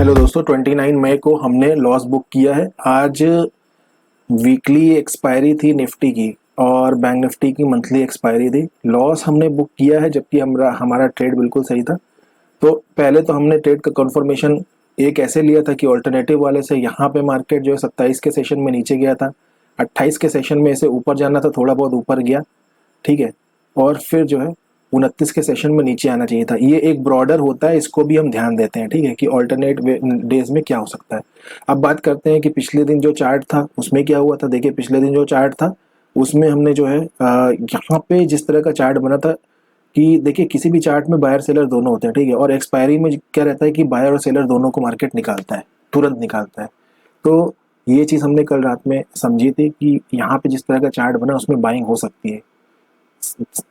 Hello दोस्तों, 29 मई को हमने लॉस बुक किया है। आज वीकली एक्सपायरी थी निफ्टी की और बैंक निफ्टी की मंथली एक्सपायरी थी। लॉस हमने बुक किया है जबकि हमारा ट्रेड बिल्कुल सही था। तो पहले तो हमने ट्रेड का कंफर्मेशन एक ऐसे लिया था कि ऑल्टरनेटिव वाले से यहाँ पे मार्केट जो है 27 के सेशन में नीचे गया था, 28 के सेशन में इसे ऊपर जाना था, थोड़ा बहुत ऊपर गया, ठीक है, और फिर जो है 29 के सेशन में नीचे आना चाहिए था। ये एक ब्रॉडर होता है, इसको भी हम ध्यान देते हैं, ठीक है, कि ऑल्टरनेट डेज में क्या हो सकता है। अब बात करते हैं कि पिछले दिन जो चार्ट था उसमें क्या हुआ था। देखिए, पिछले दिन जो चार्ट था उसमें हमने जो है यहाँ पे जिस तरह का चार्ट बना था कि देखिए किसी भी चार्ट में बायर सेलर दोनों होते हैं, ठीक है, और एक्सपायरी में क्या रहता है कि बायर और सेलर दोनों को मार्केट निकालता है, तुरंत निकालता है। तो ये चीज़ हमने कल रात में समझी थी कि यहाँ पे जिस तरह का चार्ट बना उसमें बाइंग हो सकती है।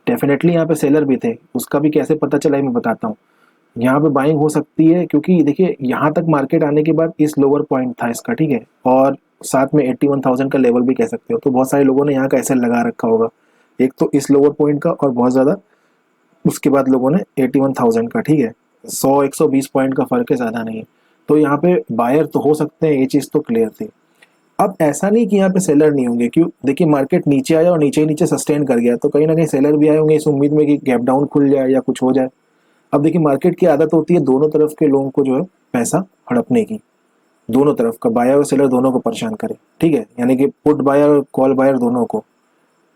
डेफिनेटली यहाँ पे सेलर भी थे, उसका भी कैसे पता चला है मैं बताता हूँ। यहाँ पे बाइंग हो सकती है क्योंकि देखिए यहाँ तक मार्केट आने के बाद इस लोअर पॉइंट था इसका, ठीक है, और साथ में 81,000 का लेवल भी कह सकते हो। तो बहुत सारे लोगों ने यहाँ का एसएल लगा रखा होगा, एक तो इस लोअर पॉइंट का और बहुत ज़्यादा उसके बाद लोगों ने 81,000 का, ठीक है, 100-120 पॉइंट का फर्क है, ज़्यादा नहीं है। तो यहाँ पे बायर तो हो सकते हैं, ये चीज़ तो क्लियर थी। अब ऐसा नहीं कि यहाँ पे सेलर नहीं होंगे, क्यों, देखिए मार्केट नीचे आया और नीचे ही नीचे सस्टेन कर गया तो कहीं ना कहीं सेलर भी आए होंगे इस उम्मीद में कि गैप डाउन खुल जाए या कुछ हो जाए। अब देखिए मार्केट की आदत होती है दोनों तरफ के लोगों को जो है पैसा हड़पने की, दोनों तरफ का बायर और सेलर दोनों को परेशान करे, ठीक है, यानी कि पुट बायर और कॉल बायर दोनों को,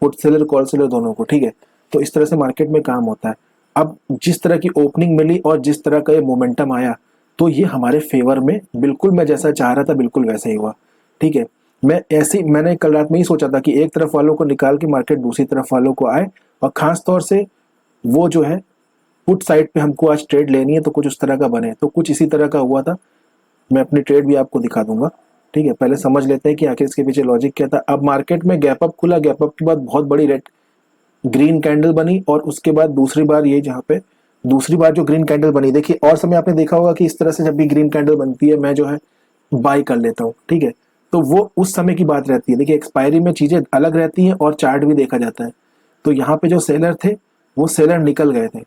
पुट सेलर कॉल सेलर दोनों को, ठीक है। तो इस तरह से मार्केट में काम होता है। अब जिस तरह की ओपनिंग मिली और जिस तरह का ये मोमेंटम आया तो ये हमारे फेवर में, बिल्कुल मैं जैसा चाह रहा था बिल्कुल वैसा ही हुआ, ठीक है। मैंने कल रात में ही सोचा था कि एक तरफ वालों को निकाल के मार्केट दूसरी तरफ वालों को आए, और खास तौर से वो जो है पुट साइड पे हमको आज ट्रेड लेनी है तो कुछ उस तरह का बने, तो कुछ इसी तरह का हुआ था। मैं अपनी ट्रेड भी आपको दिखा दूंगा, ठीक है। पहले समझ लेते हैं कि आखिर इसके पीछे लॉजिक क्या था। अब मार्केट में गैप अप खुला, गैप अप के बाद बहुत बड़ी रेड ग्रीन कैंडल बनी और उसके बाद दूसरी बार ये जहाँ पे दूसरी बार जो ग्रीन कैंडल बनी, देखिए और समय आपने देखा होगा कि इस तरह से जब भी ग्रीन कैंडल बनती है मैं जो है बाई कर लेता हूँ, ठीक है। तो वो उस समय की बात रहती है। देखिए एक्सपायरी में चीजें अलग रहती हैं और चार्ट भी देखा जाता है। तो यहाँ पे जो सेलर थे वो सेलर निकल गए थे,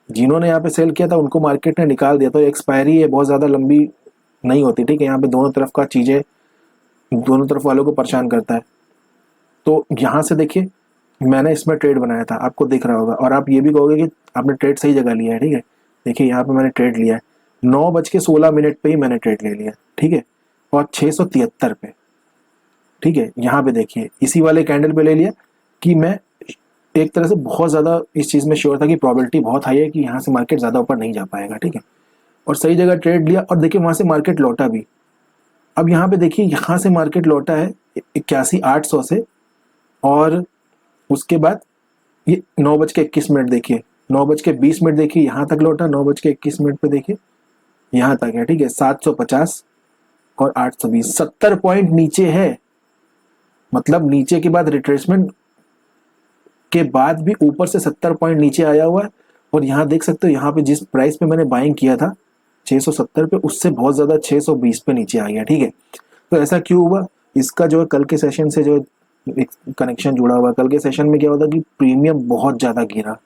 जिन्होंने यहाँ पे सेल किया था उनको मार्केट ने निकाल दिया। तो एक्सपायरी है बहुत ज्यादा लंबी नहीं होती, ठीक है, यहाँ पे दोनों तरफ का चीजें दोनों तरफ वालों को परेशान करता है। तो यहाँ से देखिए मैंने इसमें ट्रेड बनाया था, आपको दिख रहा होगा, और आप ये भी कहोगे कि आपने ट्रेड सही जगह लिया है, ठीक है। देखिए यहाँ पे मैंने ट्रेड लिया है 9:16 पे ही मैंने ट्रेड ले लिया, ठीक है, और 673 पे, ठीक है। यहाँ पे देखिए इसी वाले कैंडल पे ले लिया कि मैं एक तरह से बहुत ज्यादा इस चीज में श्योर था कि प्रोबेबिलिटी बहुत हाई है कि यहाँ से मार्केट ज्यादा ऊपर नहीं जा पाएगा, ठीक है, और सही जगह ट्रेड लिया। और देखिए वहां से मार्केट लौटा भी। अब यहाँ पे देखिए यहाँ से मार्केट लौटा है 81,800 से, और उसके बाद ये 9:21 देखिए, 9:20 देखिए यहाँ तक लौटा, 9:21 पे देखिए यहाँ तक है, ठीक है, 750 और 820, 70 पॉइंट नीचे है। मतलब नीचे के बाद रिट्रेसमेंट के बाद भी ऊपर से 70 पॉइंट नीचे आया हुआ है। और यहाँ देख सकते हो यहाँ पे जिस प्राइस पे मैंने बाइंग किया था 670 पे, उससे बहुत ज्यादा 620 पे नीचे आ गया, ठीक है। तो ऐसा क्यों हुआ, इसका जो है कल के सेशन से जो एक कनेक्शन जुड़ा हुआ है। कल के सेशन में क्या होता कि प्रीमियम बहुत ज्यादा गिरा,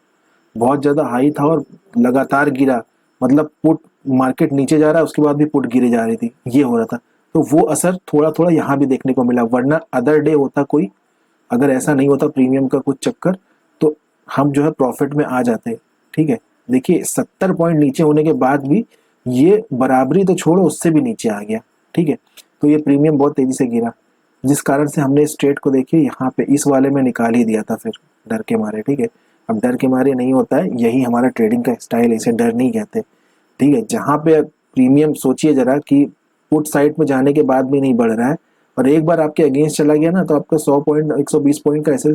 बहुत ज्यादा हाई था और लगातार गिरा। मतलब पुट मार्केट नीचे जा रहा है उसके बाद भी पुट गिरे जा रही थी, ये हो रहा था। तो वो असर थोड़ा थोड़ा यहाँ भी देखने को मिला, वरना अदर डे होता कोई, अगर ऐसा नहीं होता प्रीमियम का कुछ चक्कर, तो हम जो है प्रॉफिट में आ जाते, ठीक है। देखिए 70 पॉइंट नीचे होने के बाद भी ये बराबरी तो छोड़ो उससे भी नीचे आ गया, ठीक है। तो ये प्रीमियम बहुत तेजी से गिरा, जिस कारण से हमने इस ट्रेड को देखिए यहाँ पे इस वाले में निकाल ही दिया था फिर डर के मारे, ठीक है। अब डर के मारे नहीं होता है, यही हमारा ट्रेडिंग का स्टाइल है, इसे डर नहीं कहते, ठीक है। जहाँ पे प्रीमियम सोचिए जरा कि पुट साइड में जाने के बाद भी नहीं बढ़ रहा है और एक बार आपके अगेंस्ट चला गया ना तो आपका 100 पॉइंट 120 पॉइंट का ऐसे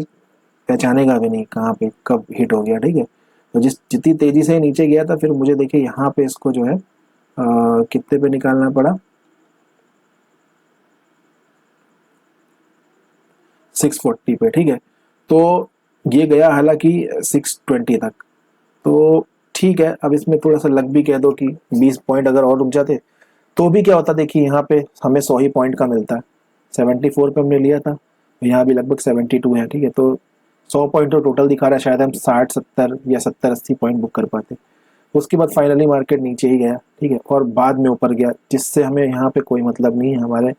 पहचानेगा भी नहीं कहाँ पे कब हिट हो गया, ठीक है। तो जितनी तेजी से नीचे गया था फिर मुझे देखिए यहाँ पे इसको जो है कितने पे निकालना पड़ा, 640 पे, ठीक है। तो ये गया हालांकि 620 तक, तो ठीक है। अब इसमें थोड़ा सा लक भी कह दो कि 20 पॉइंट अगर और रुक जाते तो भी क्या होता, देखिए यहाँ पे हमें 100 ही पॉइंट का मिलता है। 74 पे हमने लिया था, यहाँ भी लगभग 72 है, ठीक है। तो 100 पॉइंट तो टोटल दिखा रहा है, शायद हम 60-70 या 70-80 पॉइंट बुक कर पाते। उसके बाद फाइनली मार्केट नीचे ही गया, ठीक है, और बाद में ऊपर गया, जिससे हमें यहाँ पे कोई मतलब नहीं है, हमारे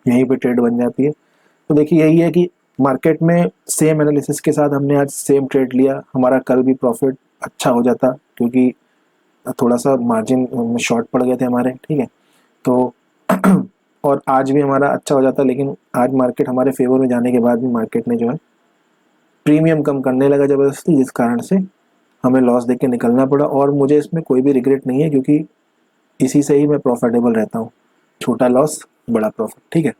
यहीं पे ट्रेड बन जाती है। तो देखिए यही है कि मार्केट में सेम एनालिसिस के साथ हमने आज सेम ट्रेड लिया, हमारा कल भी प्रॉफिट अच्छा हो जाता, क्योंकि थोड़ा सा मार्जिन में शॉर्ट पड़ गए थे हमारे, ठीक है। तो और आज भी हमारा अच्छा हो जाता, लेकिन आज मार्केट हमारे फेवर में जाने के बाद भी मार्केट ने जो है प्रीमियम कम करने लगा ज़बरदस्ती, जिस कारण से हमें लॉस देख के निकलना पड़ा। और मुझे इसमें कोई भी रिग्रेट नहीं है, क्योंकि इसी से ही मैं प्रॉफिटेबल रहता हूँ, छोटा लॉस बड़ा प्रॉफिट, ठीक है।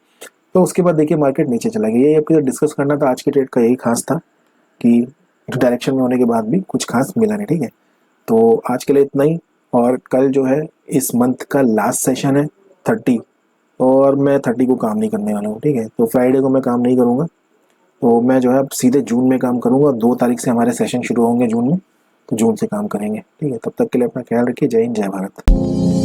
तो उसके बाद देखिए मार्केट नीचे चला गया। ये आपको डिस्कस करना था, आज के ट्रेड का यही खास था कि डायरेक्शन में होने के बाद भी कुछ खास मिला नहीं, ठीक है। तो आज के लिए इतना ही। और कल जो है इस मंथ का लास्ट सेशन है 30, और मैं 30 को काम नहीं करने वाला हूँ, ठीक है। तो फ्राइडे को मैं काम नहीं करूँगा, तो मैं जो है अब सीधे जून में काम करूँगा। 2 तारीख से हमारे सेशन शुरू होंगे जून में, तो जून से काम करेंगे, ठीक है। तब तक के लिए अपना ख्याल रखिए। जय हिंद, जय भारत।